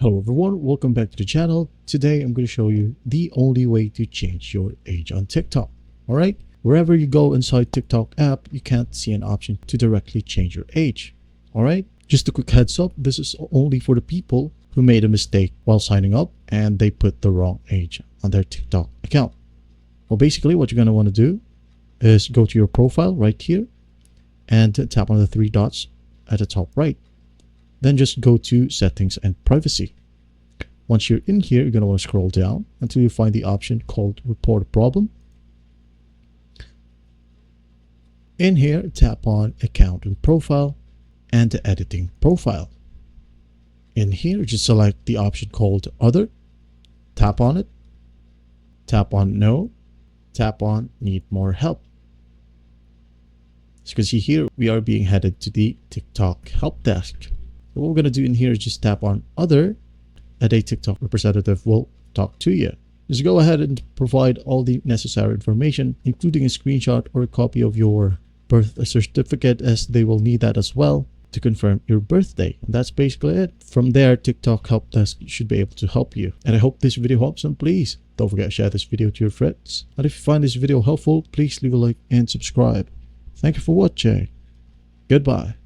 Hello everyone, welcome back to the channel. Today I'm going to show you the only way to change your age on TikTok. Alright, wherever you go inside TikTok app, you can't see an option to directly change your age. Alright, just a quick heads up, this is only for the people who made a mistake while signing up and they put the wrong age on their TikTok account. Well, basically what you're going to want to do is go to your profile right here and tap on the three dots at the top right. Then just go to settings and privacy. Once you're in here, you're going to want to scroll down until you find the option called report a problem. In here, tap on account and profile and the editing profile. In here, just select the option called other. Tap on it. Tap on no. Tap on need more help. As you can see here, we are being headed to the TikTok help desk. So what we're going to do in here is just tap on other and a TikTok representative will talk to you. Just go ahead and provide all the necessary information, including a screenshot or a copy of your birth certificate, as they will need that as well to confirm your birthday. And that's basically it. From there, TikTok help desk should be able to help you. And I hope this video helps, and please don't forget to share this video to your friends. And if you find this video helpful, please leave a like and subscribe. Thank you for watching. Goodbye.